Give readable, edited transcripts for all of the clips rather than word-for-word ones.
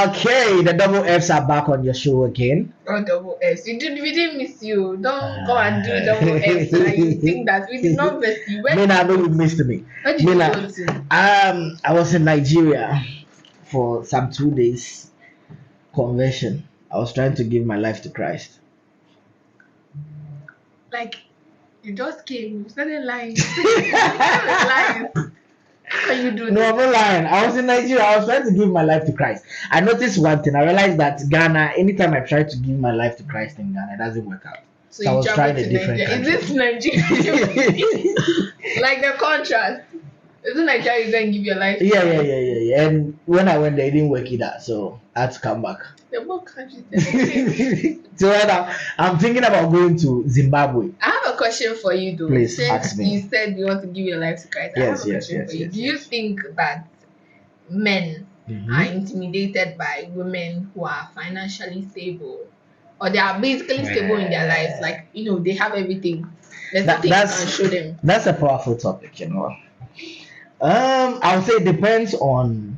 Okay, the double F's are back on your show again. Oh, double S. We didn't miss you. Don't go and do double S so that you think that we did not miss you. Where Mina, I know did you you missed me. Where did you Mina, go to? I was in Nigeria for some 2 days conversion. I was trying to give my life to Christ. Like, you just came. You started lying. You started lying. How can you do No, this? I'm not lying. I was in Nigeria. I was trying to give my life to Christ. I noticed one thing. I realized that Ghana, anytime I try to give my life to Christ in Ghana, it doesn't work out. So I you was trying traveled a to different Nigeria. Is country. this Nigeria? Like the contrast. Isn't Nigeria you then give your life to Christ? Yeah. And when I went there, it didn't work either. So I had to come back. The more countries the same. So right now, I'm thinking about going to Zimbabwe. I have a question for you though. Please Since ask me. you said you want to give your life to Christ, I have Yes, a yes, question yes, for you. yes, Do you yes. think that men are Mhm. intimidated by women who are financially stable? Or they are basically stable in their lives, like they have everything. There's nothing you can show them. That's a powerful topic, I would say it depends on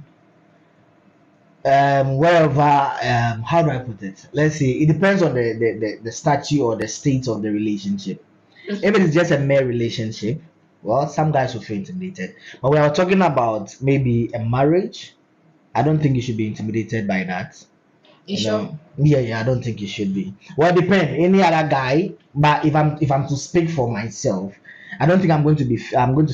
wherever how do I put it? Let's say it depends on the statute or the state of the relationship. If it is just a mere relationship, well, some guys will feel intimidated. But we are talking about maybe a marriage. I don't think you should be intimidated by that. You sure? Yeah, I don't think you should be. Well, depend any other guy, but if I'm to speak for myself, I don't think I'm going to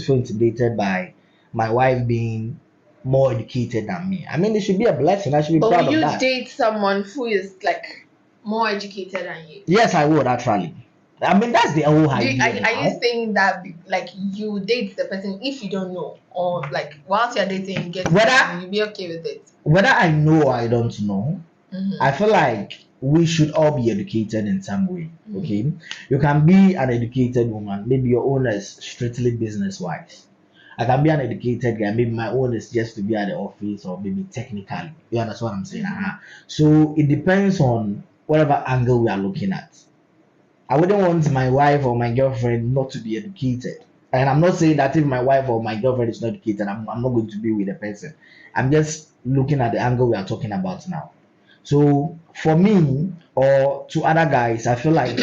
feel intimidated by my wife being more educated than me. I mean, it should be a blessing. I should be But proud will of you that. date someone who is like more educated than you? Yes, I would actually. I mean, that's the whole Are idea you now. saying that like you date the person if you don't know, or like whilst you're dating you get to Whether know, you be okay with it? whether I know or I don't know, Mm-hmm. I feel like we should all be educated in some way. Mm-hmm. Okay, you can be an educated woman. Maybe your own is strictly business wise. I can be an educated guy. Maybe my own is just to be at the office or maybe technically. You understand what I'm saying? Mhm. So it depends on whatever angle we are looking at. I wouldn't want my wife or my girlfriend not to be educated. And I'm not saying that if my wife or my girlfriend is not educated, I'm not going to be with the person. I'm just looking at the angle we are talking about now. So for me or to other guys, I feel like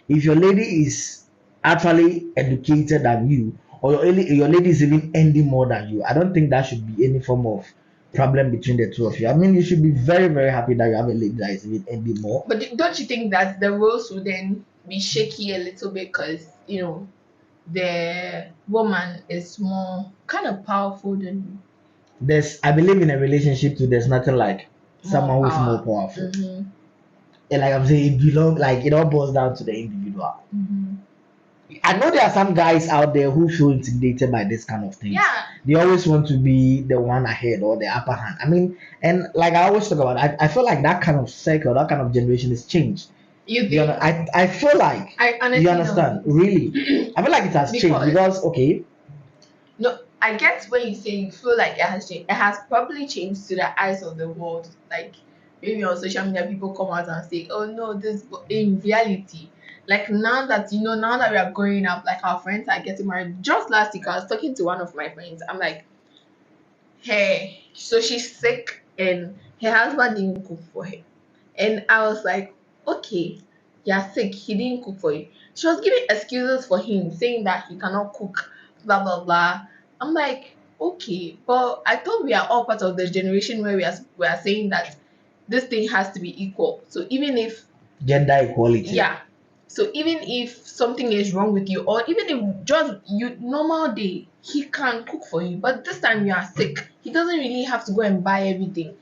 if your lady is actually educated than you, or your lady is even earning more than you, I don't think that should be any form of problem between the two of you. I mean, you should be very, very happy that you have a lady that is even earning more. But don't you think that the roles would then be shaky a little bit because the woman is more kind of powerful than I believe in a relationship too, there's nothing like you? More someone who is more power. powerful. Mm-hmm. And like I'm saying, it all boils down to the individual. Mm-hmm. I know there are some guys out there who feel intimidated by this kind of things. Yeah. They always want to be the one ahead or the upper hand. I mean, and like I always talk about, I feel like that kind of cycle, that kind of generation is changed. You think? I feel like I honestly you understand, don't. really. I feel like it has changed because okay, No, I get when you say you feel like it has changed. It has probably changed to the eyes of the world. Like maybe on social media, people come out and say, "Oh no, this." But in reality, like now that we are growing up, like our friends are getting married. Just last week, I was talking to one of my friends. I'm like, "Hey, so she's sick and her husband didn't cook for her," and I was like, "Okay, you're sick. He didn't cook for you." She was giving excuses for him, saying that he cannot cook, blah blah blah. I'm like, okay, but I thought we are all part of the generation where we are saying that this thing has to be equal. So even if gender equality. yeah, so even if something is wrong with you, or even if just you normal day, he can cook for you. But this time you are sick, he doesn't really have to go and buy everything.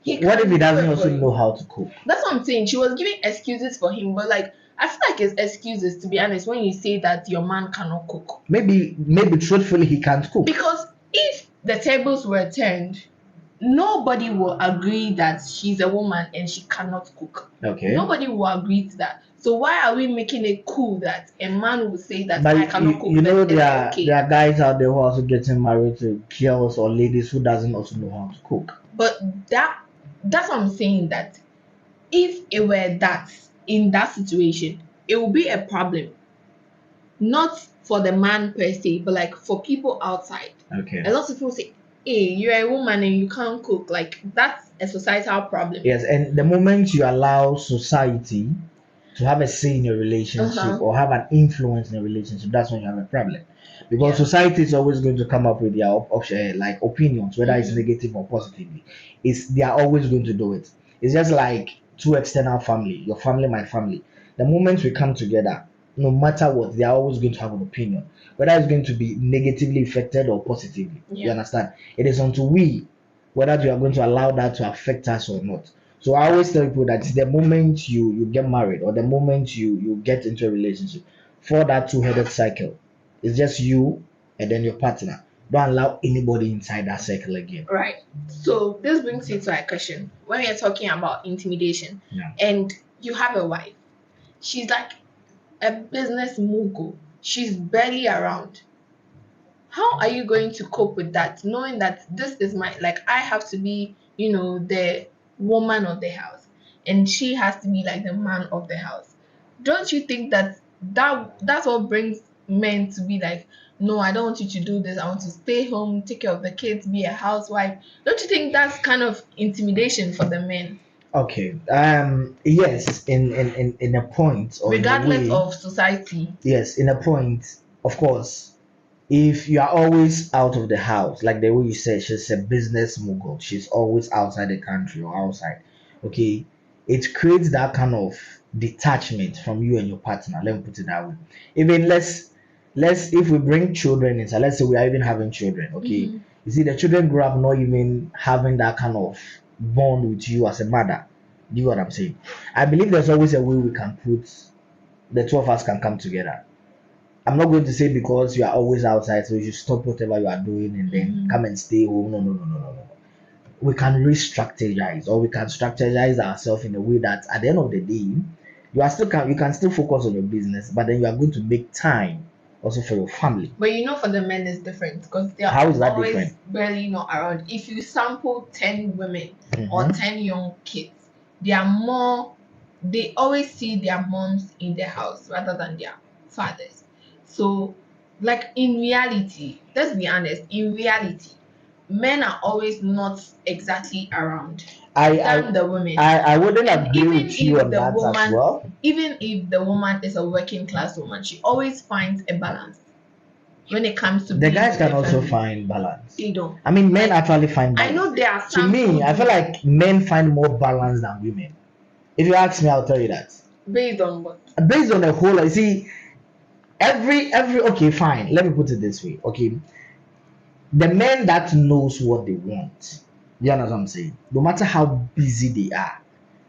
What if he doesn't also know how to cook? That's what I'm saying. She was giving excuses for him, but like I feel like it's excuses to be honest when you say that your man cannot cook. Maybe truthfully he can't cook. Because if the tables were turned, nobody will agree that she's a woman and she cannot cook. Okay. Nobody will agree to that. So why are we making it cool that a man will say that But I cannot cook? there are guys out there who are also getting married to girls or ladies who doesn't also know how to cook. But that's what I'm saying, that if it were that in that situation, it will be a problem. Not for the man per se, but like for people outside. Okay. A lot of people say, hey, you're a woman and you can't cook. Like a societal problem. Yes, and the moment you allow society to have a say in your relationship Uh-huh. or have an influence in a relationship, that's when you have a problem. Because Yeah. society is always going to come up with their like opinions, whether it's Mhm. negative or positively. They are always going to do it. It's just like two external family, your family, my family. The moment we come together, no matter what, they are always going to have an opinion, whether it's going to be negatively affected or positively. You Yeah. understand? It is until we whether you are going to allow that to affect us or not. So I always tell people that the moment you get married or the moment you get into a relationship, for that two-headed cycle, it's just you and then your partner. Don't allow anybody inside that circle again. Right. So this brings me to a question. When we are talking about intimidation, Yeah. and you have a wife, she's like a business mogul. She's barely around. How are you going to cope with that, knowing that this is my, like, I have to be, the woman of the house, and she has to be like the man of the house? Don't you think that that's what brings men to be like, no, I don't want you to do this. I want to stay home, take care of the kids, be a housewife. Don't you think that's kind of intimidation for the men, Okay. Yes, in a point or in a regardless way, of society? yes, in a point, of course. If you are always out of the house, like the way you said, she's a business mogul, she's always outside the country or outside, okay, it creates that kind of detachment from you and your partner. Let me put it that way. Even let's if we bring children inside, let's say we are even having children, okay. Mm-hmm. You see, the children grow up not even having that kind of bond with you as a mother. Do you know what I'm saying? I believe there's always a way we can put the two of us can come together. I'm not going to say because you are always outside, so you should stop whatever you are doing and then Mm-hmm. come and stay home. No, no, no, no, no, no. We can re-strategize, or we can strategize ourselves in a way that at the end of the day, you can still focus on your business, but then you are going to make time also for your family. But for the men it's different because they are How is that always different? barely not around. If you sample 10 women or Mhm. 10 young kids, they are more, they always see their moms in the house rather than their fathers. So, like in reality, let's be honest, in reality, men are always not exactly around I than I the women. I wouldn't And agree with you on that as well. even if the woman is a working class woman, she always finds a balance when it comes to The being guys with can the also family. find balance. They don't. I mean, men Like, actually find I balance. know there are To some me, who I feel do, like men find more balance than women. If you ask me, I'll tell you that. based on what. Based on the whole, you see, every okay, fine. Let me put it this way. Okay, the men that knows what they want, you know what I'm saying? No matter how busy they are,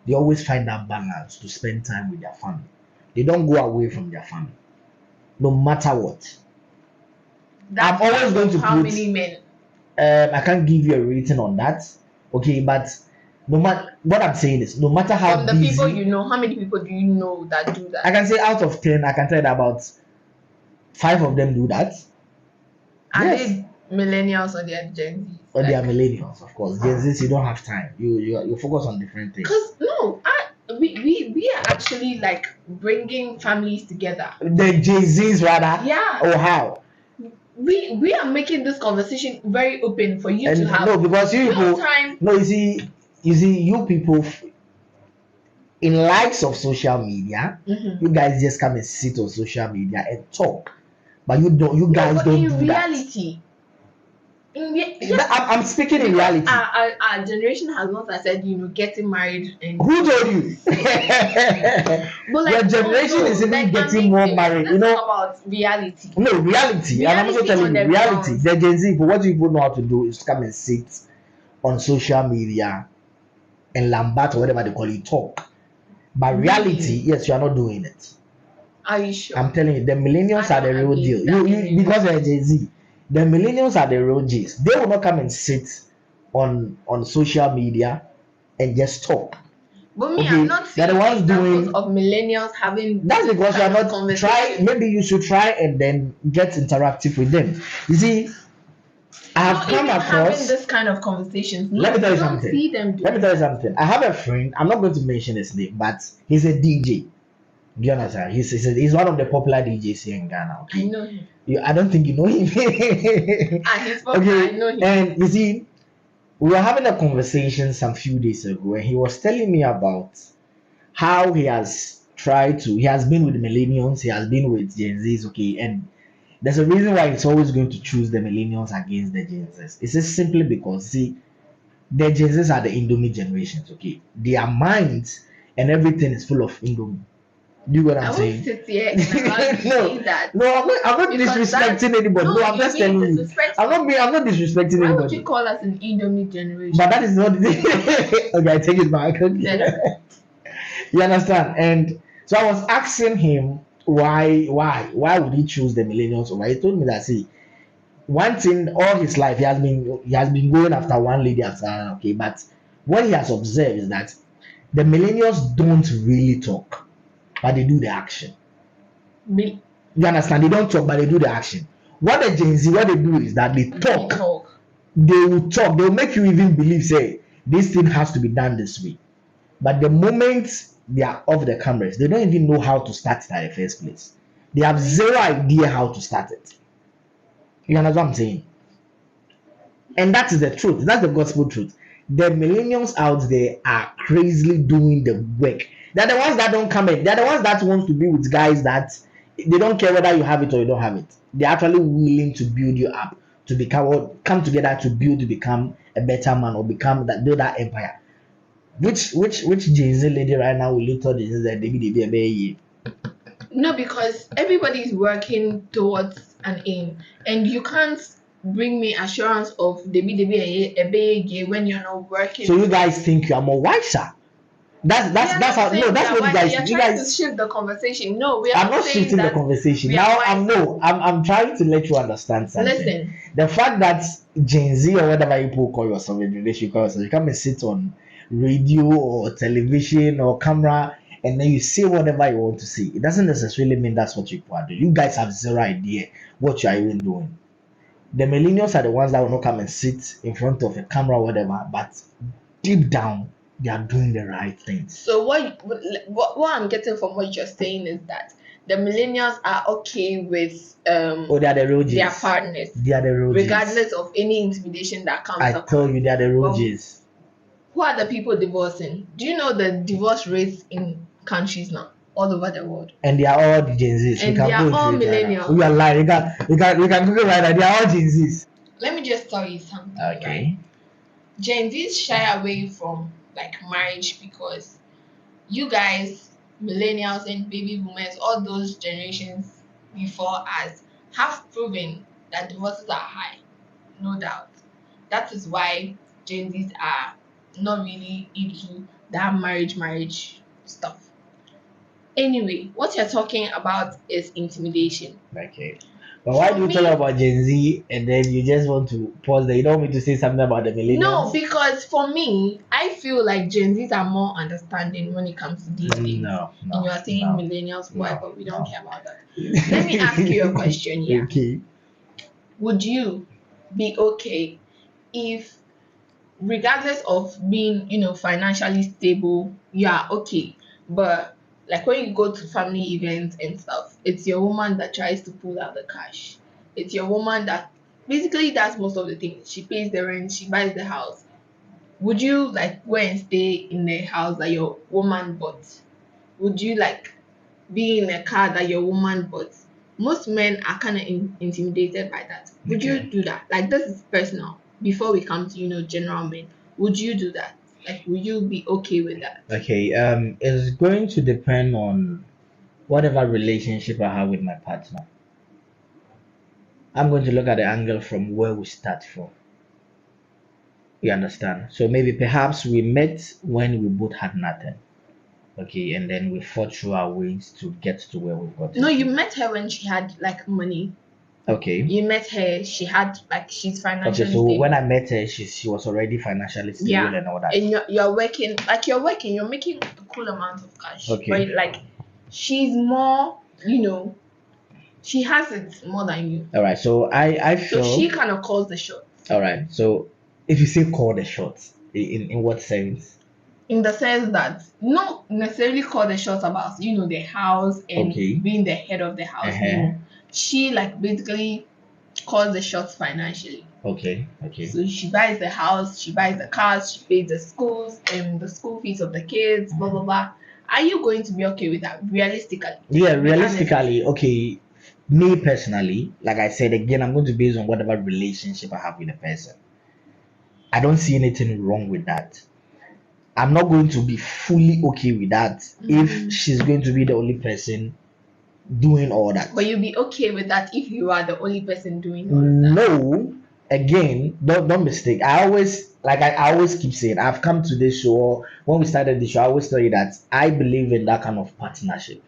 they always find that balance to spend time with their family. They don't go away from their family, no matter what. I'm That's always out going of to how put. many men. I can't give you a rating on that. Okay, but no matter what I'm saying is, no matter From how the people busy, you know, how many people do you know that do I that? can say out of 10, I can tell you that about 5 of them do that. Are Yes, they millennials or they are Gen Zs? or they are Like, millennials, of course. Gen Z, you don't have time. You focus on different things. because no, we are actually like bringing families together. The Gen Zs rather. Yeah, Or how? we are making this conversation very open for you to And no, have because you real people, time. no, you see, you people in likes of social media, Mhm. you guys just come and sit on social media and talk, but you No, guys but don't in do that. reality, yes, I'm speaking in because reality. our generation has not started, getting married and Who all told of you? this. But Your like, no, generation no, is even like I'm getting being more serious. married. Let's talk about reality. No reality, and I'm also Reality telling on you the reality. ground. The Gen Z, what people know how to do is come and sit on social media and lambat or whatever they call it, talk. But reality, Really? yes, you are not doing it. Are you sure? I'm telling you, the I millennials are don't the real agree deal. with that You anymore. because you're a Gen Z, the millennials are the real G's. They will not come and sit on social media and just talk. But me, I'm Okay, not they're the seeing ones examples doing. of millennials having That's this because you are kind of not try. conversation. Maybe you should try and then get interactive with them. You see, I have Not come even having across. this kind of conversations. Let No, me tell you you don't something. see them Let me doing tell you that. something. I have a friend. I'm not going to mention his name, but he's a DJ. Do you understand? He's one of the popular DJs here in Ghana. I Okay, know him. I don't think you know him. Ah, he's popular. I Okay, know him. and you see, We were having a conversation some few days ago, and he was telling me about how he has been with millennials, he has been with Gen Zs, okay, and there's a reason why it's always going to choose the millennials against the Gen Zs. It's just simply because, see, the Gen Zs are the Indomie generations, okay? Their minds and everything is full of Indomie. Do you get what I I'm won't saying? sit here and allow you to say No, that. no, I'm not Because that's disrespecting anybody. No, no, I'm you're just being telling you. disrespectful. I'm not disrespecting Why would you anybody. call us an Indomie generation? But that is not okay, I take it back. Okay. You understand? And so I was asking him why would he choose the millennials over? He told me that, see, one thing all his life he has been going after one lady after another, okay, but what he has observed is that the millennials don't really talk, but they do the action. Me, You understand? They don't talk, but they do the action. What the Gen Z, what they do is that they talk. They will talk. They will make you even believe, say, this thing has to be done this way. But the moment they are off the cameras, they don't even know how to start it at the first place. They have zero idea how to start it. You understand what I'm saying? And that is the truth. That's the gospel truth. The millennials out there are crazily doing the work. They're the ones that don't come in. They're the ones that want to be with guys that they don't care whether you have it or you don't have it. They're actually willing to build you up to become or come together to build to become a better man or build that empire. Which Jay Z lady right now will you tell Jay Z that they be a baby? no, because everybody is working towards an aim, and you can't bring me assurance of a big when you're not working. So you guys think you are more wiser? That's how no, that's what you guys You're you trying to guys shift the conversation. No, we are I'm not saying shifting the that conversation. we are Now wiser. I'm trying to let you understand something. Listen, The fact that Gen Z or whatever you people call yourself in relation call yourself, you come and sit on radio or television or camera and then you say whatever you want to say. It doesn't necessarily mean that's what you are doing. You guys have zero idea what you are even doing. The millennials are the ones that will not come and sit in front of a camera or whatever, but deep down they are doing the right things. so what I'm getting from what you're saying is that the millennials are okay with Oh, they are the real Gs. their partners, They are the real Gs. regardless of any intimidation that comes I up. tell you, they are the real Well, Gs. who are the people divorcing? Do you know the divorce rates in countries now all over the world? And they are all the Gen Zs. And they are all millennials. We are lying. You can Google right now. They are all Gen Zs. Let me just tell you something. Okay. Right? Gen Zs shy away from like marriage because you guys, millennials and baby boomers, all those generations before us, have proven that divorces are high, no doubt. That is why Gen Zs are not really into that marriage stuff. Anyway, what you're talking about is intimidation. Okay. But why do you For talk me, about Gen Z and then you just want to pause there? You don't want me to say something about the millennials? no, because for me, I feel like Gen Zs are more understanding when it comes to these things. No, And you are saying no, millennials, why? no, But we don't no. care about that. Let me ask you a question here. Okay. Would you be okay if, regardless of being, financially stable, you are okay, but like when you go to family events and stuff, it's your woman that tries to pull out the cash. It's your woman that basically does most of the things. She pays the rent, she buys the house. Would you like go and stay in the house that your woman bought? Would you like be in a car that your woman bought? Most men are kind of intimidated by that. Would you Okay. do that? Like, this is personal. Before we come to general men, would you do that? Like, would you be okay with that? Okay. It's going to depend on whatever relationship I have with my partner. I'm going to look at the angle from where we start from. You understand? So maybe perhaps we met when we both had nothing. Okay, and then we fought through our ways to get to where we got. No, you met her when she had like money. Okay. You met her, she's financially Okay, so stable. when I met her, she was already financially stable and all that. And you're working, you're making a cool amount of cash. Okay. Right? Like, she's more, she has it more than you. All right, so I feel. So she kind of calls the shots. All right, so if you say call the shots, in what sense? In the sense that not necessarily call the shots about the house and Okay. being the head of the house. Uh-huh. She like basically calls the shots financially. Okay. So she buys the house, she buys the cars, she pays the schools and the school fees of the kids, blah blah blah. Are you going to be okay with that realistically? Yeah, Be honest. realistically, okay. Me personally, like I said again, I'm going to base on whatever relationship I have with the person. I don't see anything wrong with that. I'm not going to be fully okay with that if she's going to be the only person doing all that. But you'll be okay with that if you are the only person doing all that. No, again, don't mistake. I always keep saying, I've come to this show. When we started the show, I always tell you that I believe in that kind of partnership.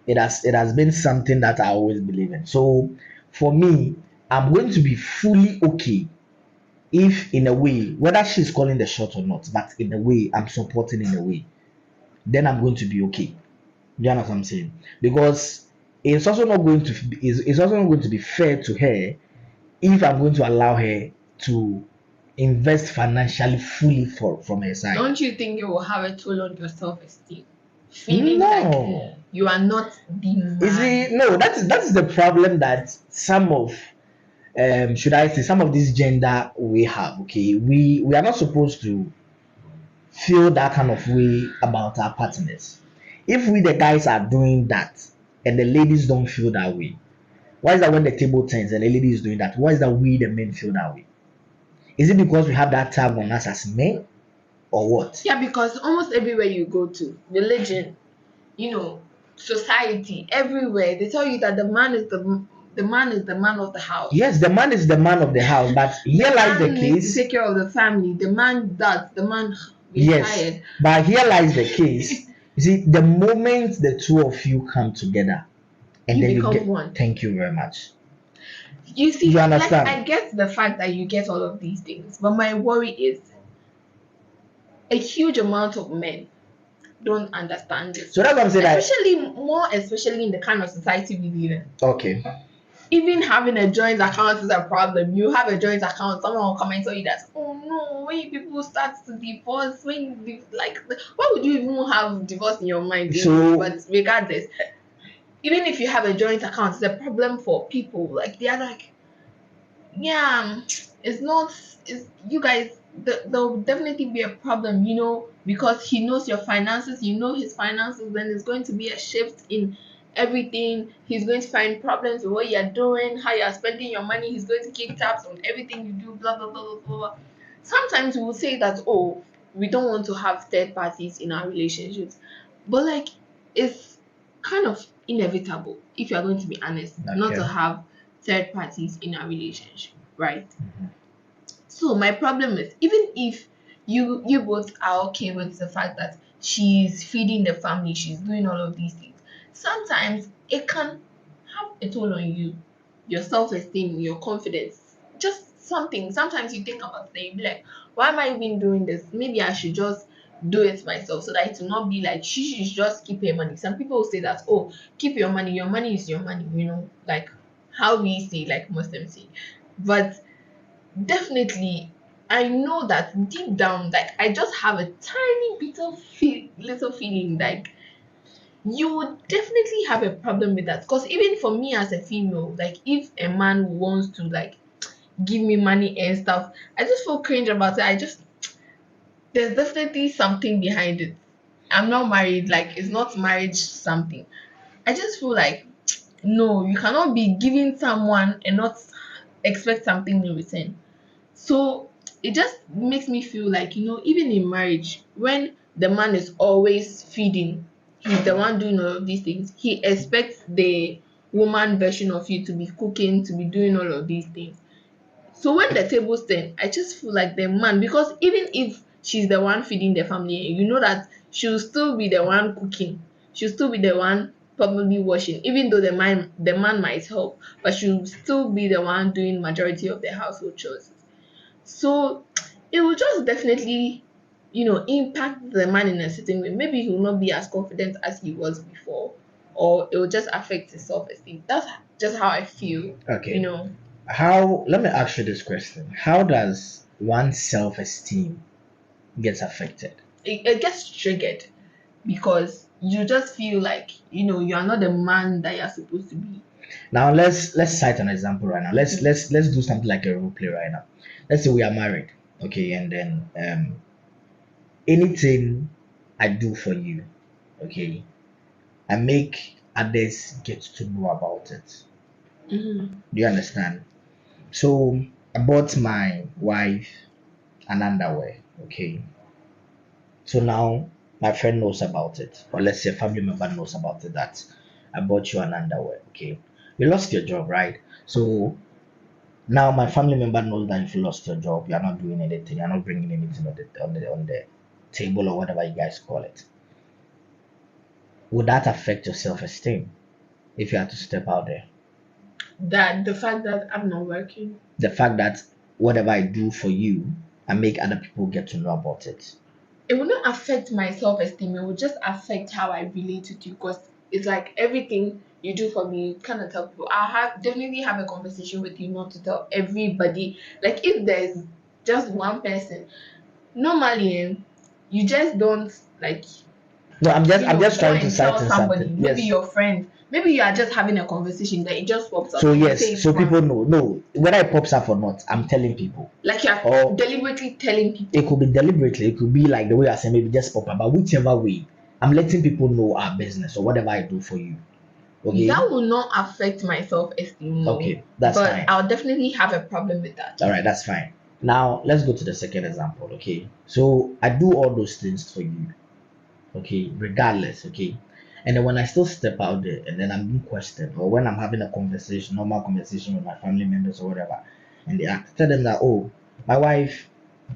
It has been something that I always believe in. So for me, I'm going to be fully okay if in a way, whether she's calling the shot or not, but in a way I'm supporting in a way, then I'm going to be okay. You understand what I'm saying? Because it's also not going to be fair to her if I'm going to allow her to invest financially fully from her side. Don't you think it will have a toll on your self-esteem? Feeling like No. you are not the man. You see, no, that's the problem that some of should I say some of this gender we have. Okay, we are not supposed to feel that kind of way about our partners. If we the guys are doing that and the ladies don't feel that way, why is that when the table turns and the lady is doing that? Why is that we the men feel that way? Is it because we have that tag on us as men, or what? Yeah, because almost everywhere you go to, religion, society, everywhere, they tell you that the man is the man of the house. Yes, the man is the man of the house, but here lies the man needs case. to take care of the family. The man does. The man Yes, retired. but here lies the case. You see, the moment the two of you come together, and You then become you get one. thank you very much. You see, You like understand? I get the fact that you get all of these things, but my worry is a huge amount of men don't understand this. So that's what I'm saying. Especially in the kind of society we live in. Okay. Even having a joint account is a problem. You have a joint account, someone will come and tell you that, oh no, when people start to divorce, why would you even have divorce in your mind? So- But regardless, even if you have a joint account, it's a problem for people. Like they are like, yeah, it's not. It's you guys. There'll definitely be a problem, because he knows your finances. You know his finances. Then there's going to be a shift in everything. He's going to find problems with what you're doing, how you're spending your money. He's going to keep tabs on everything you do. Blah blah blah blah blah. Sometimes we will say that, oh, we don't want to have third parties in our relationships, but like it's kind of inevitable if you're going to be honest, not to Okay. have third parties in a relationship, right? So my problem is, even if you both are okay with the fact that she's feeding the family, she's doing all of these things, sometimes it can have a toll on you, your self-esteem, your confidence, just something. Sometimes you think about it, you be like, why am I even doing this? Maybe I should just do it myself so that it will not be like she should just keep her money. Some people will say that, oh, keep your money is your money, like how we say, like Muslims say. But definitely, I know that deep down, like I just have a tiny bit of little feeling like you would definitely have a problem with that. Because even for me as a female, like if a man wants to like give me money and stuff, I just feel cringe about it. There's definitely something behind it. I'm not married, like it's not marriage something. I just feel like no, you cannot be giving someone and not expect something in return. So it just makes me feel like, even in marriage, when the man is always feeding, he's the one doing all of these things, he expects the woman version of you to be cooking, to be doing all of these things. So when the tables turn, I just feel like the man, because even if she's the one feeding the family, you know that she'll still be the one cooking. She'll still be the one probably washing, even though the man might help, but she'll still be the one doing majority of the household chores. So it will just definitely, impact the man in a certain way. Maybe he will not be as confident as he was before, or it will just affect his self-esteem. That's just how I feel. Okay. Let me ask you this question. How does one's self-esteem gets affected? It gets triggered because you just feel like, you are not the man that you're supposed to be. Now let's cite an example right now. Let's do something like a role play right now. Let's say we are married, okay, and then anything I do for you, okay, I make others get to know about it. Mm-hmm. Do you understand? So I bought my wife an underwear, okay. So now my friend knows about it, or let's say a family member knows about it that I bought you an underwear, okay. You lost your job, right? So now my family member knows that if you lost your job, you're not doing anything, you're not bringing anything on the table or whatever you guys call it. Would that affect your self-esteem if you had to step out there? That the fact that I'm not working, The fact that whatever I do for you, I make other people get to know about it. it will not affect my self-esteem. It will just affect how I relate with you, because it's like everything you do for me, you kind of tell people. I'll have definitely have a conversation with you, not to tell everybody. Like if there's just one person, normally you just don't like No, I'm just go trying to and cite tell in somebody, something. maybe Yes. your friend, maybe you are just having a conversation that it just pops up So and you yes, say it so people once. know. No, whether it pops up or not, I'm telling people. Like you're Or deliberately telling it people. could be deliberately, it could be like the way I say maybe just pop up, but whichever way, I'm letting people know our business or whatever I do for you. Okay? That will not affect my self-esteem, no. Okay, that's But fine. I'll definitely have a problem with that. All right, that's fine. Now let's go to the second example. Okay, so I do all those things for you. Okay, regardless. Okay, and then when I still step out there and then I'm being questioned, or when I'm having a conversation, normal conversation with my family members or whatever, and they tell them that, oh, my wife,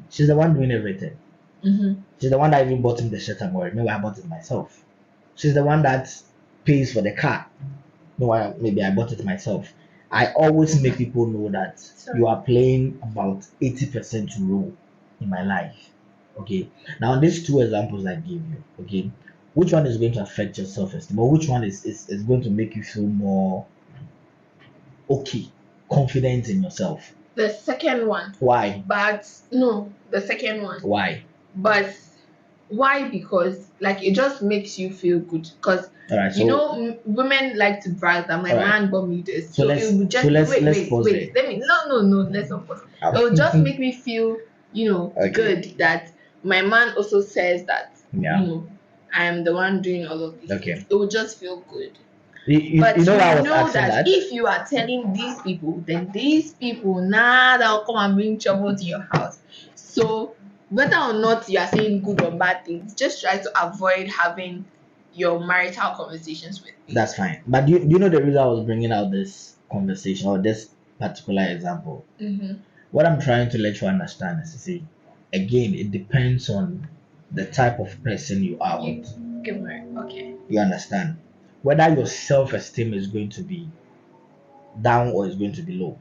she's the one doing everything. Mm-hmm. She's the one that even bought him the shirt I'm wearing. Maybe I bought it myself. She's the one that pays for the car. No, maybe I bought it myself. I always make people know that you Sorry. are playing about 80% role in my life. Okay. Now, these two examples I gave you, okay, which one is going to affect your self esteem, or which one is going to make you feel more okay, confident in yourself? The second one. Why? But no, the second one. Why? But why? Because like it just makes you feel good. Because All right. you So, know, women like to brag that my all right. man bought me this. So So it would so just let's pause there. wait. Let me no. Let's not pause. It will just make me feel, Okay. good that my man also says that, Yeah. I am the one doing all of these things. Okay. It will just feel good. You But know you why I was know asking that that? if you are telling these people, then these people now they'll come and bring trouble to your house. So whether or not you are saying good or bad things, just try to avoid having your marital conversations with me. That's fine. But do you know the reason I was bringing out this conversation or this particular example? Mm-hmm. What I'm trying to let you understand is, you see, again, it depends on the type of person you are You with. give me okay. You understand? Whether your self-esteem is going to be down or is going to be low.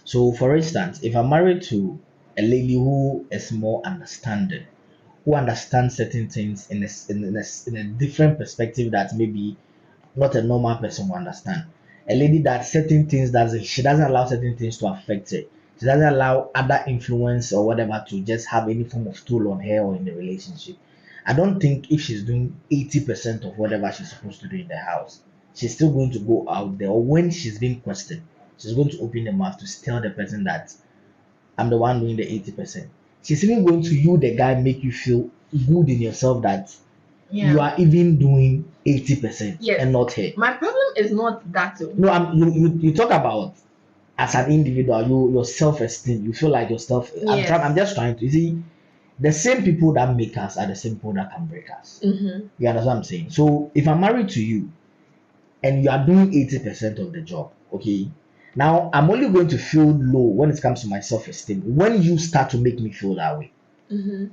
So, for instance, if I'm married to a lady who is more understanding, who understands certain things in a different perspective that maybe not a normal person will understand. A lady that certain things doesn't she doesn't allow certain things to affect her. She doesn't allow other influence or whatever to just have any form of toll on her or in the relationship. I don't think if she's doing 80% of whatever she's supposed to do in the house, she's still going to go out there, or when she's being questioned, she's going to open the mouth to tell the person that I'm the one doing the 80%. She's even going to you, the guy, make you feel good in yourself that you Yeah. are even doing 80% Yes. and not her. My problem is not that. No, you talk about as an individual, your self-esteem. You feel like yourself. Yes. I'm just trying to, you see, the same people that make us are the same people that can break us. Mm-hmm. You understand what I'm saying? So if I'm married to you and you are doing 80% of the job, okay. Now I'm only going to feel low when it comes to my self-esteem when you start to make me feel that way. Mm-hmm. Do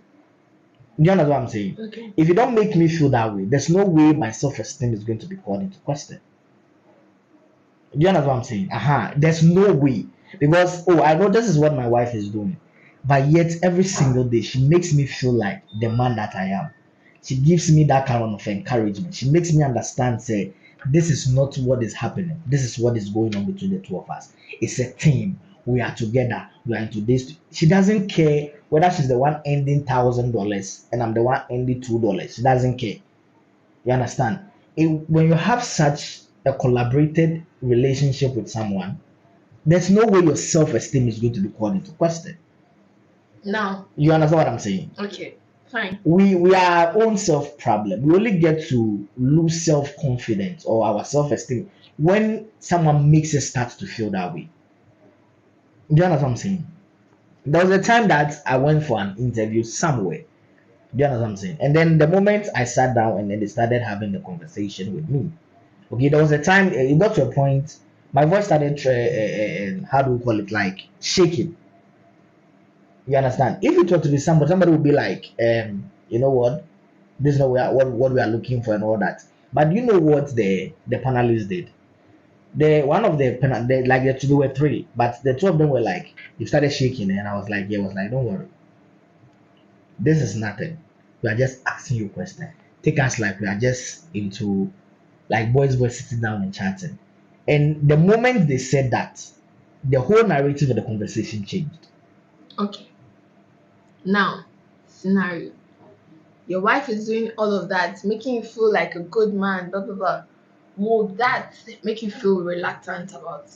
you understand what I'm saying? Okay. If you don't make me feel that way, there's no way my self-esteem is going to be called into question. Do you understand what I'm saying? There's no way. Because, oh, I know this is what my wife is doing. But yet, every single day, she makes me feel like the man that I am. She gives me that kind of encouragement. She makes me understand, say, this is not what is happening. This is what is going on between the two of us. It's a team. We are together. We are into this. She doesn't care whether she's the one ending $1,000 and I'm the one ending $2. She doesn't care. You understand? When you have such a collaborated relationship with someone, there's no way your self-esteem is going to be called into question. Now, You understand what I'm saying? okay, fine. We are our own self problem. We only get to lose self-confidence or our self-esteem when someone makes us start to feel that way. Do you understand what I'm saying? There was a time that I went for an interview somewhere. Do you understand what I'm saying? And then the moment I sat down and then they started having the conversation with me, okay, there was a time it got to a point my voice started how do we call it, like shaking. You understand? If it were to be somebody would be like, you know what, this is not what we are looking for and all that. But you know what the panelists did? The one of like the two, there were three, but the two of them were like, you started shaking, and I was like, yeah, I was like, don't worry, this is nothing. We are just asking you a question. Take us like we are just into like boys were sitting down and chatting. And the moment they said that, the whole narrative of the conversation changed. Okay. Now, scenario. Your wife is doing all of that, making you feel like a good man, blah blah blah. Would that make you feel reluctant about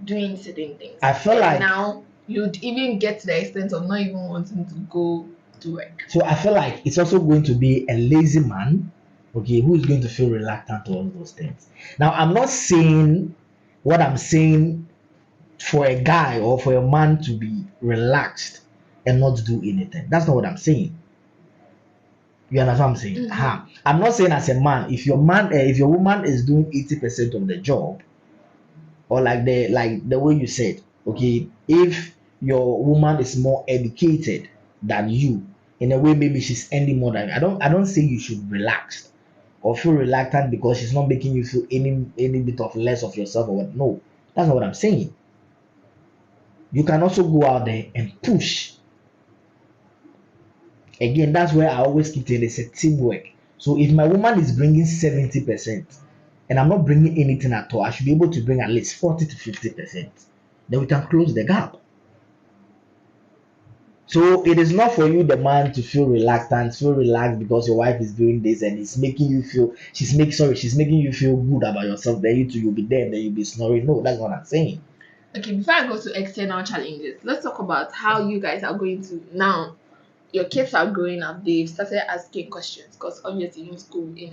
doing certain things? I feel And like now you'd even get to the extent of not even wanting to go to work. so I feel like it's also going to be a lazy man, okay, who is going to feel reluctant to all those things. Now I'm not saying what I'm saying for a guy or for a man to be relaxed and not do anything. That's not what I'm saying. You understand what I'm saying? Mhm. I'm not saying as a man, if your woman is doing 80% of the job, or like the way you said, okay, if your woman is more educated than you, in a way maybe she's earning more than you, I don't say you should relax or feel reluctant because she's not making you feel any bit of less of yourself or what. No, that's not what I'm saying. You can also go out there and push. Again, that's where I always keep saying it's a teamwork. So if my woman is bringing 70% and I'm not bringing anything at all, I should be able to bring at least 40 to 50%. Then we can close the gap. So it is not for you, the man, to feel reluctant, feel relaxed because your wife is doing this and it's making you feel she's making you feel good about yourself. Then you'll be there, then you'll be snoring. No, that's what I'm saying. Okay, before I go to external challenges, let's talk about how you guys are going to now. Your kids are growing up, they've started asking questions because obviously in school, in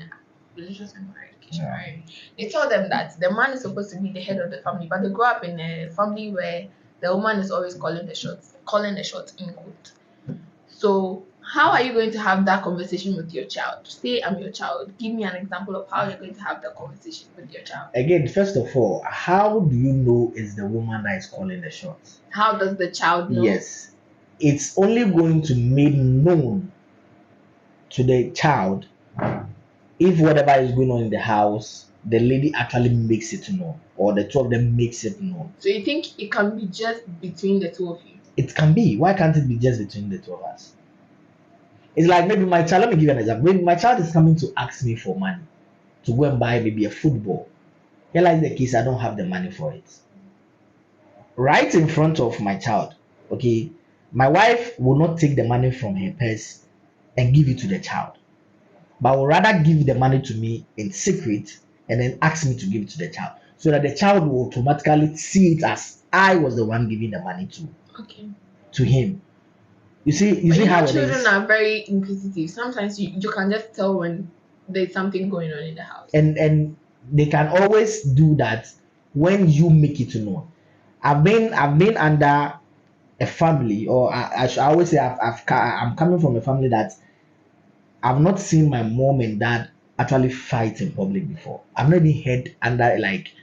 religious and higher education, Yeah. right? They tell them that the man is supposed to be the head of the family, but they grow up in a family where the woman is always calling the shots in quote. So how are you going to have that conversation with your child? Say I'm your child. Give me an example of how you're going to have that conversation with your child. Again, first of all, how do you know it's the woman that is calling the shots? How does the child know? Yes, it's only going to made known to the child if whatever is going on in the house, the lady actually makes it known, or the two of them makes it known. So you think it can be just between the two of you? It can be. Why can't it be just between the two of us? It's like maybe my child. Let me give you an example. Maybe my child is coming to ask me for money to go and buy maybe a football. Here lies the case. I don't have the money for it. Right in front of my child. Okay, my wife will not take the money from her purse and give it to the child, but will rather give the money to me in secret and then ask me to give it to the child so that the child will automatically see it as I was the one giving the money Okay. to him. You see But how know it children is. are very inquisitive. Sometimes you can just tell when there's something going on in the house. And they can always do that when you make it known. I've been under a family, or I should always say I'm coming from a family that I've not seen my mom and dad actually fight in public before. I've not even heard under like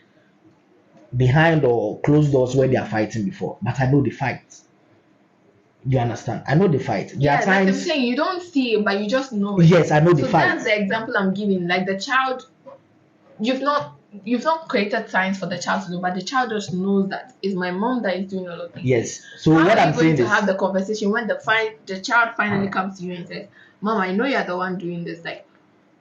behind or closed doors where they are fighting before, but I know the fight. You understand? I know the fight. There Yeah, are like I'm times. saying, you don't see it, but you just know it. Yes, I know the So fight. that's the example I'm giving. Like the child, you've not created signs for the child to know, but the child just knows that it's my mom that is doing all of these things. Yes. So How what are I'm you going saying to is, have the conversation when the child finally comes to you and says, "Mom, I know you're the one doing this. Like,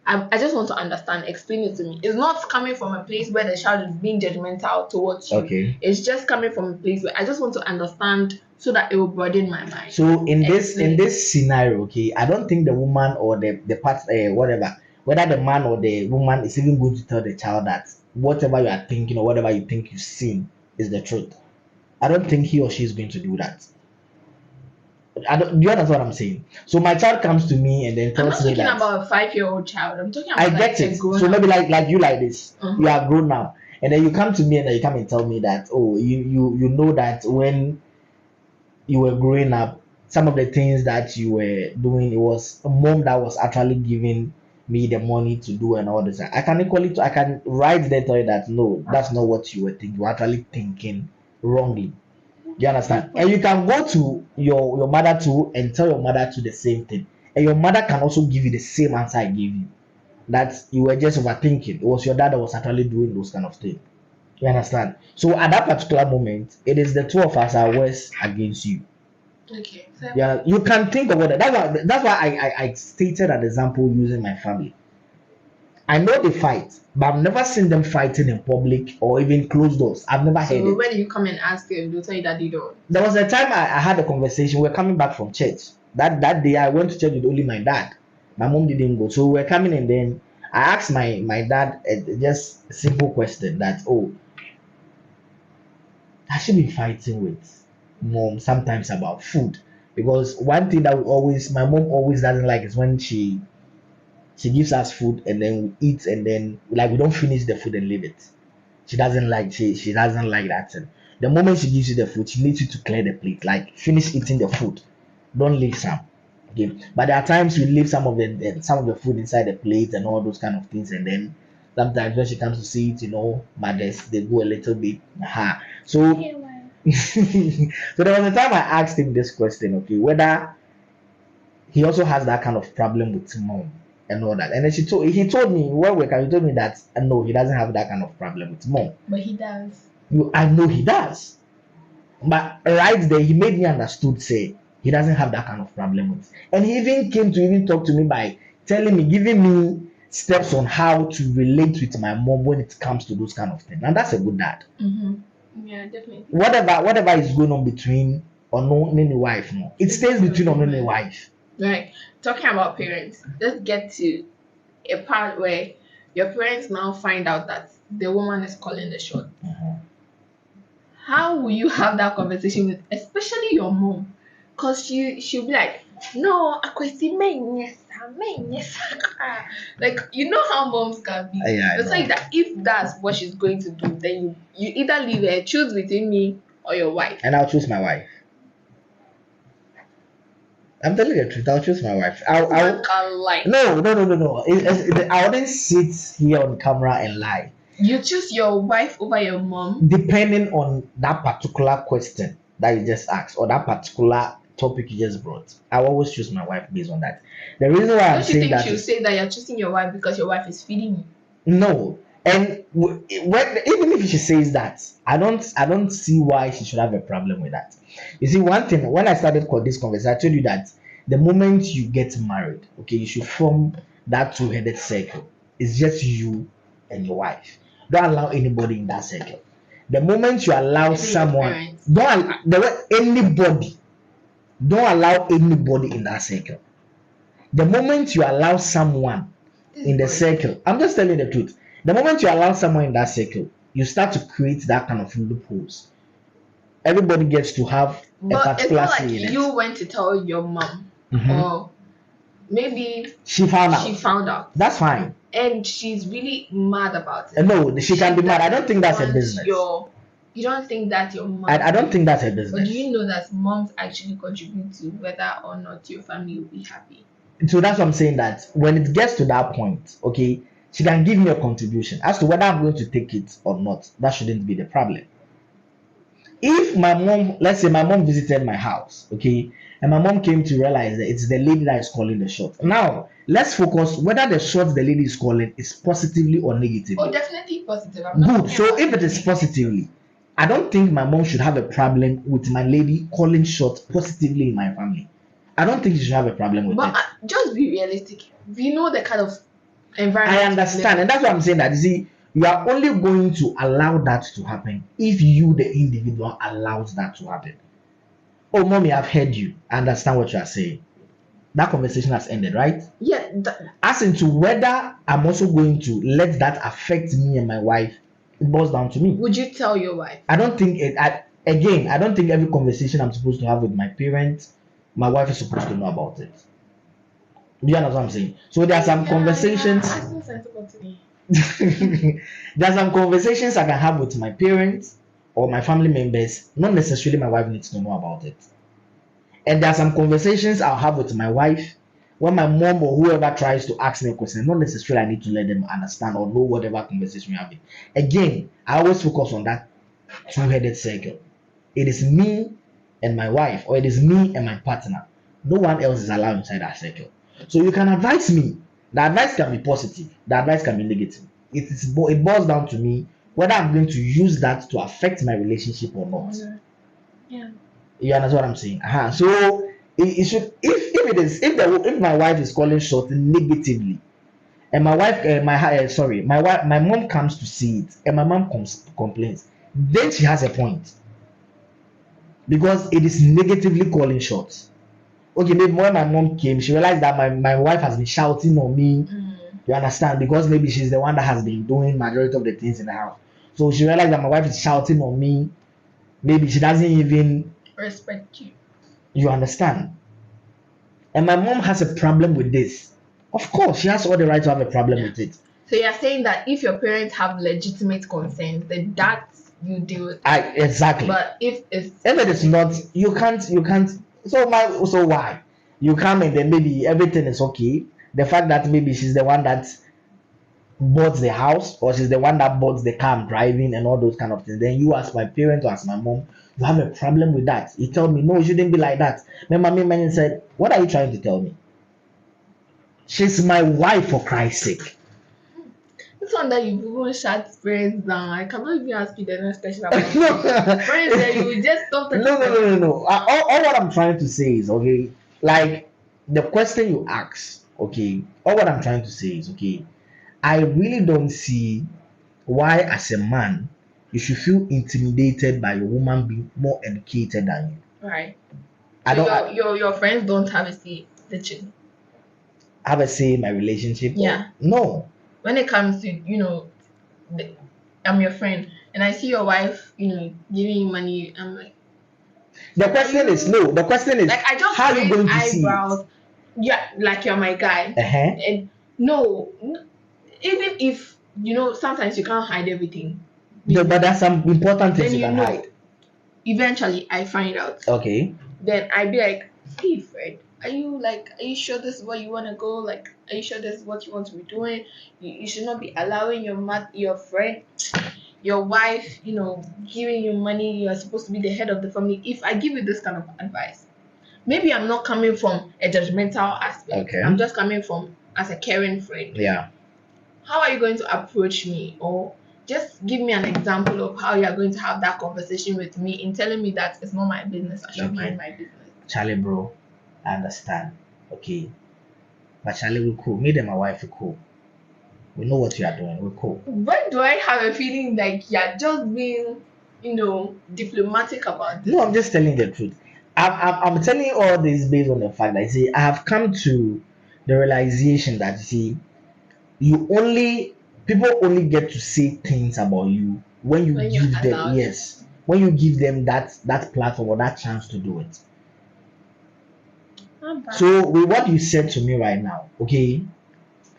I just want to understand. Explain it to me." It's not coming from a place where the child is being judgmental towards you. okay. It's just coming from a place where I just want to understand so that it will broaden my mind. So in Explain. this scenario, okay, I don't think the woman or the part whatever, whether the man or the woman is even going to tell the child that whatever you are thinking or whatever you think you've seen is the truth. I don't think he or she is going to do that. Do you understand what I'm saying? So my child comes to me and then I'm not tells me talking that about a 5-year-old child. I'm talking I about get like a it. grown So maybe up. like you like this. You Uh-huh. are grown now. And then you come to me and then you come and tell me that, oh, you know that when you were growing up, some of the things that you were doing, it was a mom that was actually giving me the money to do and all this. I can write there tell you that no, that's not what you were thinking. You were actually thinking wrongly. Do you understand? And you can go to your mother too and tell your mother to the same thing. And your mother can also give you the same answer I gave you. That you were just overthinking. It was your dad that was actually doing those kind of things. You understand? So at that particular moment, it is the two of us are worse against you. Okay. So, Yeah, you can think about it. That's why I stated an example using my family. I know they fight, but I've never seen them fighting in public or even closed doors. I've never heard so it. when you come and ask them, they'll tell you that they don't. There was a time I had a conversation. We are coming back from church. That day I went to church with only my dad. My mom didn't go. So we're coming and then I asked my dad just a simple question that, oh, has she been fighting with mom sometimes about food? Because one thing that my mom always doesn't like is when she gives us food and then we eat and then like we don't finish the food and leave it. She doesn't like that thing. The moment she gives you the food, she needs you to clear the plate, like finish eating the food. Don't leave some. Okay. But there are times we leave some of the food inside the plate and all those kind of things, and then sometimes when she comes to see it, mothers they go a little bit. So so there was a time I asked him this question, okay, whether he also has that kind of problem with mom and all that. And then he told me he told me that no, he doesn't have that kind of problem with mom. But he does. I know he does. But right there, he made me understood, say he doesn't have that kind of problem with. And he even came to even talk to me by giving me steps on how to relate with my mom when it comes to those kind of things. And that's a good dad. Mm-hmm. Yeah, definitely. Whatever is going on between unknown and wife, no, it stays between unknown and wife. Right. Talking about parents, let's get to a part where your parents now find out that the woman is calling the shot. How will you have that conversation with, especially your mom? Because she'll be like, no, akwesi yes. Like, you know how moms can be. Yeah, It's like that if that's what she's going to do, then you either leave her, choose between me or your wife. And I'll choose my wife. I'm telling you the truth. I'll choose my wife. No. I wouldn't sit here on camera and lie. You choose your wife over your mom? Depending on that particular question that you just asked or that particular topic you just brought, I always choose my wife based on that. The reason why I'm saying that Don't you think she'll say that you're choosing your wife because your wife is feeding you? No. And even if she says that, I don't see why she should have a problem with that. You see, one thing when I started this conversation, I told you that the moment you get married, okay, you should form that two-headed circle. It's just you and your wife. Don't allow anybody in that circle. The moment you allow Maybe your someone, parents. anybody, don't allow anybody in that circle. The moment you allow someone in the circle, I'm just telling the truth. The moment you allow someone in that circle, you start to create that kind of loopholes. Everybody gets to have a But it's particular not like say in it. you went to tell your mom, or maybe She found out. That's fine. and she's really mad about it. No, she can be mad. I don't think that's a business. You don't think that your mom? I don't think that's a business. But do you know that moms actually contribute to whether or not your family will be happy? So that's what I'm saying, that when it gets to that point, okay, she can give me a contribution as to whether I'm going to take it or not. That shouldn't be the problem. If my mom, let's say my mom visited my house, okay, and my mom came to realize that it's the lady that is calling the shot. Now, let's focus whether the shot the lady is calling is positively or negatively. Oh, definitely positive. Good. So if it is positively, I don't think my mom should have a problem with my lady calling shots positively in my family. I don't think she should have a problem with it. But just be realistic. We know the kind of environment. I understand, and that's why I'm saying that. You see, you are only going to allow that to happen if you, the individual, allows that to happen. Oh, mommy, I've heard you. I understand what you are saying. That conversation has ended, right? Yeah. As into whether I'm also going to let that affect me and my wife It boils down to me. Would you tell your wife? I don't think it. I don't think every conversation I'm supposed to have with my parents, my wife is supposed to know about it. Do you understand what I'm saying? So there are some conversations. Yeah, I feel sensible to me. There are some conversations I can have with my parents or my family members. Not necessarily my wife needs to know about it. And there are some conversations I'll have with my wife when my mom or whoever tries to ask me a question. Not necessarily I need to let them understand or know whatever conversation we're having. Again, I always focus on that two-headed circle. It is me and my wife, or it is me and my partner. No one else is allowed inside that circle. So you can advise me. The advice can be positive. The advice can be negative. It boils down to me whether I'm going to use that to affect my relationship or not. Yeah. You understand what I'm saying? So it should, if my wife is calling short negatively, and my wife my mom comes to see it, and my mom complains, then she has a point, because it is negatively calling shots. Okay, maybe when my mom came, she realized that my wife has been shouting on me. You understand? Because maybe she's the one that has been doing majority of the things in the house. So she realized that my wife is shouting on me. Maybe she doesn't even respect you. You understand? And my mom has a problem with this. Of course, she has all the right to have a problem with it. So you're saying that if your parents have legitimate concerns, then that you deal with. Exactly. But if it is not, you can't. So why? You come and then maybe everything is okay. The fact that maybe she's the one that bought the house, or she's the one that bought the car I'm driving and all those kind of things, then you as my parent or as my mom, you have a problem with that. You tell me, no, it shouldn't be like that. My mommy man said, what are you trying to tell me? She's my wife, for Christ's sake. This one that you even shut friends down. I cannot even ask you the next question about friends that you will just stop talking. No. All what I'm trying to say is, okay, like the question you ask, okay, all what I'm trying to say is, okay, I really don't see why, as a man, you should feel intimidated by a woman being more educated than you. Right. So your friends don't have a say teaching. Have a say in my relationship? Yeah. No. When it comes to, I'm your friend, and I see your wife, giving you money, I'm like. The question is no. The question is, like, I just how are you going to eyebrows. See it? Yeah, like you're my guy. And no, even if sometimes you can't hide everything. No, but there's some important things you can hide. Eventually, I find out. Okay. Then I'd be like, hey, Fred, are you sure this is what you want to go? Like, are you sure this is what you want to be doing? You should not be allowing your friend, your wife, giving you money. You're supposed to be the head of the family. If I give you this kind of advice, maybe I'm not coming from a judgmental aspect. Okay. I'm just coming from as a caring friend. Yeah. How are you going to approach me? Or just give me an example of how you are going to have that conversation with me in telling me that it's not my business. I should mind my business. Charlie, bro, I understand. Okay. But Charlie, we're cool. Me and my wife are cool. We know what you are doing. We're cool. Why do I have a feeling like you're just being, diplomatic about this? No, I'm just telling the truth. I'm telling you all this based on the fact that, I have come to the realization that, people only get to say things about you when you give them when you give them that platform or that chance to do it. So with what you said to me right now, okay,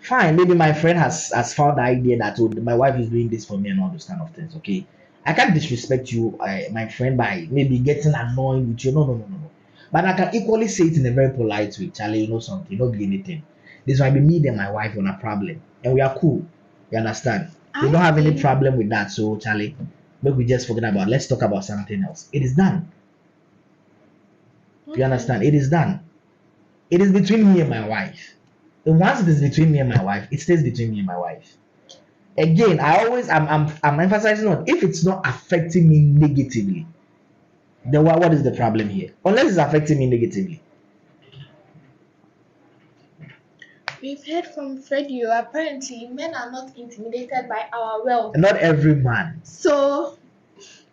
fine, maybe my friend has found the idea that my wife is doing this for me and all those kind of things. Okay, I can't disrespect you, my friend, by maybe getting annoyed with you. No. But I can equally say it in a very polite way. Charlie, you know something, don't be anything. This might be me and my wife on a problem, and we are cool. You understand? We don't have any problem with that. So Charlie, maybe we just forget about. Let's talk about something else. It is done. You understand? It is done. It is between me and my wife. And once it is between me and my wife, it stays between me and my wife. Again, I'm emphasizing on, if it's not affecting me negatively, then what is the problem here? Unless it's affecting me negatively. We've heard from Freddie, apparently men are not intimidated by our wealth. Not every man. So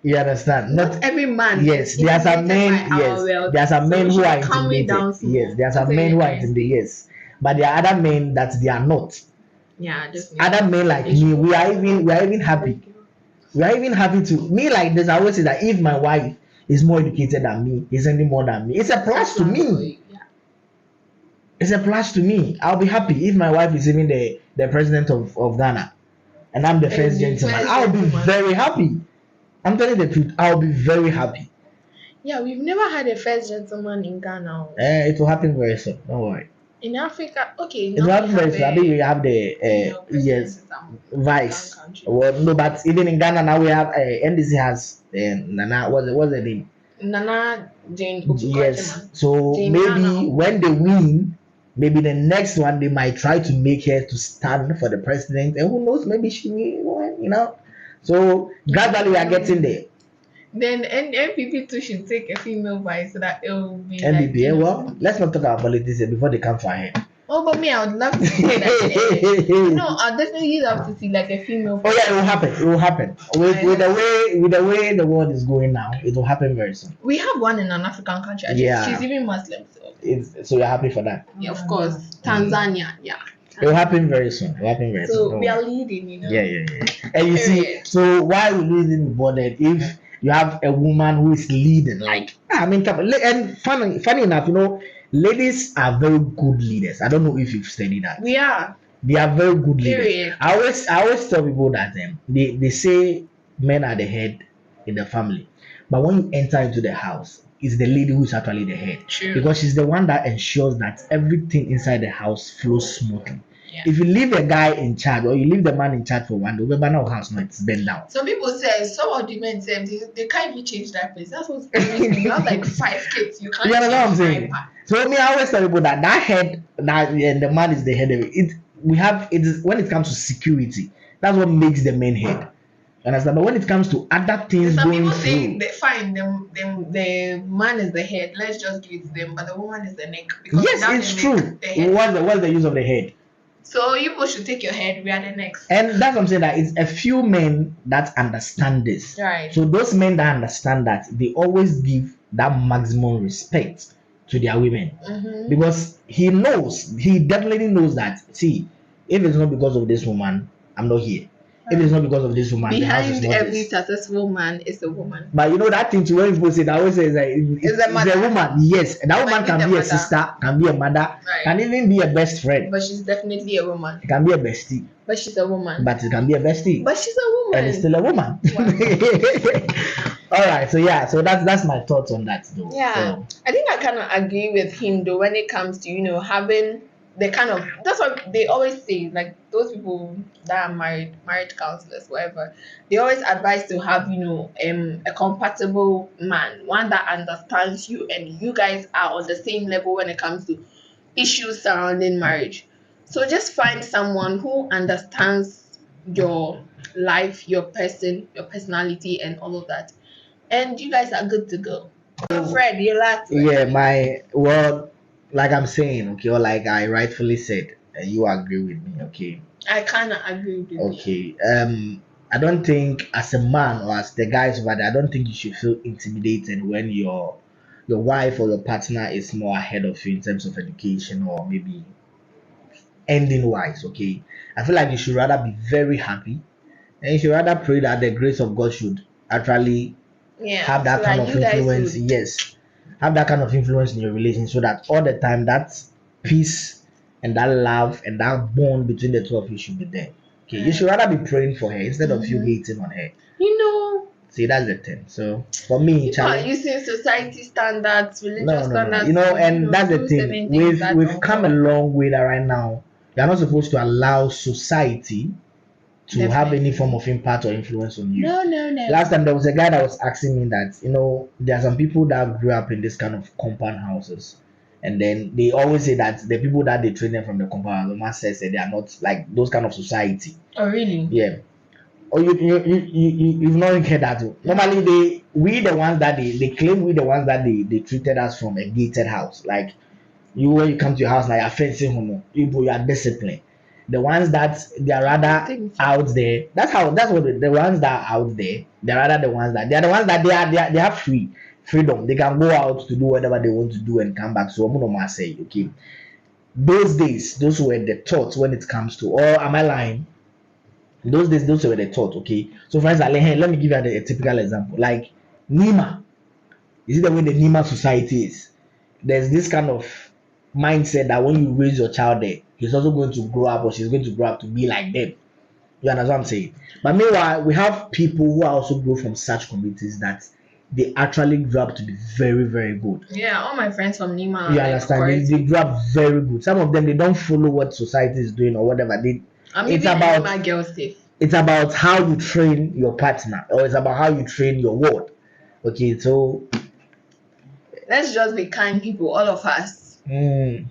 you understand? Not every man. Yes, there are some men. Yes, there are some men who are intimidated. Yes, there are some men who are intimidated. Yes, but there are other men that they are not. Yeah, just other men like me. We are even happy. We are even happy to me like this. I always say that if my wife is more educated than me, is earning more than me, it's a plus to me. Yeah. It's a plus to me. I'll be happy if my wife is even the president of Ghana and I'm the first gentleman. I'll be very happy. I'm telling the truth. I'll be very happy. Yeah, we've never had a first gentleman in Ghana. It will happen very soon. Don't worry. In Africa, okay, It will now we happen very have soon. I think we have the yes vice. Well, no, but even in Ghana now we have NDC has Nana. What's the name? Nana Jane. Yes. So Jane maybe Nana. when they win, maybe the next one they might try to make her to stand for the president, and who knows, maybe she will, you know. So gradually we are getting there. Then NPP too should take a female vice so that it will be NPP, well, let's not talk about politics here before they come to our head. Oh, but me, I would love to see like no, I'd definitely love to see like a female. Oh yeah, it will happen. It will happen. With the way the world is going now, it will happen very soon. We have one in an African country. Yeah. She's even Muslim. So you're happy for that? Yeah, of course. Tanzania, yeah. It will happen very soon. It will happen very soon. So we are leading, you know. Yeah. And you see, so why would we even be bothered if you have a woman who is leading? Like, I mean, and funny enough, you know, ladies are very good leaders. I don't know if you've studied that. We are. They are very good leaders. I always tell people that they say men are the head in the family, but when you enter into the house, it's the lady who is actually the head. True. Because she's the one that ensures that everything inside the house flows smoothly. Yeah. If you leave a guy in charge or you leave the man in charge for one day, the house now it's bent down. Some people say some of the men say they can't even change that place. That's what's crazy. You have like 5 kids, you can't. You know what I'm saying? So me, I always tell people that head, and the man is the head of it. It is when it comes to security, that's what makes the main head. Understand? But when it comes to other things, some people say fine, the man is the head. Let's just give it to them, but the woman is the neck. Because yes, it's true. What's the use of the head? So you both should take your head. We are the next. And that's what I'm saying. That it's a few men that understand this. Right. So those men that understand that, they always give that maximum respect to their women, because he definitely knows that. See, if it's not because of this woman, I'm not here. If it's not because of this woman, behind every successful man is a woman. But you know that thing too, when people say that, I always say it's a woman. Yes, and that woman can be a sister, can be a mother, can even be a best friend. But she's definitely a woman. It can be a bestie. But she's a woman. But it can be a bestie. But she's a woman. And it's still a woman. Wow. All right, so that's my thoughts on that though. Yeah, so I think I kind of agree with him though when it comes to having the kind of, that's what they always say, like those people that are married counselors, whatever, they always advise to have a compatible man, one that understands you and you guys are on the same level when it comes to issues surrounding marriage. So just find someone who understands your life, your person, your personality and all of that, and you guys are good to go. Fred, you laughed. Yeah, like I'm saying, okay, or like I rightfully said, you agree with me, okay? I kind of agree with you. Okay. I don't think as a man or as the guys over there, I don't think you should feel intimidated when your wife or your partner is more ahead of you in terms of education or maybe ending wise, okay? I feel like you should rather be very happy, and you should rather pray that the grace of God should actually have that kind of influence. Yes. Have that kind of influence in your relationship, so that all the time that peace and that love and that bond between the two of you should be there. Okay, you should rather be praying for her instead of you hating on her. See, that's the thing. So for me, people are using society standards, religious standards. And that's the thing. We've come a long way that right now you're not supposed to allow society to have any form of impact or influence on you. No. Last time there was a guy that was asking me that, there are some people that grew up in this kind of compound houses, and then they always say that the people that they train them from the compound, the man says that they are not like those kind of society. Oh really? Yeah. Or you've not heard that. Normally they claim we the ones that they treated us from a gated house. Like when you come to your house, like you're fencing home, you are disciplined. The ones that they are rather out there, that's what the ones that are out there, they're rather the ones that they have freedom. They can go out to do whatever they want to do and come back. So I'm gonna say, okay, those days, those were the thoughts when it comes to, or am I lying? In those days, those were the thought. Okay, so for instance, like, hey, let me give you a typical example. Like Nima, you see the way the Nima society is. There's this kind of mindset that when you raise your child there, he's also going to grow up or she's going to grow up to be like them. You understand what I'm saying? But meanwhile, we have people who are also grow from such communities that they actually grow up to be very, very good. Yeah, all my friends from Nima are You like understand? correct They grow people. up very good. Some of them they don't follow what society is doing or whatever. I'm It's even a about Nima girl safe. it's about how you train your partner or it's about how you train your word. Okay, so Let's just be kind people, all of us. mm,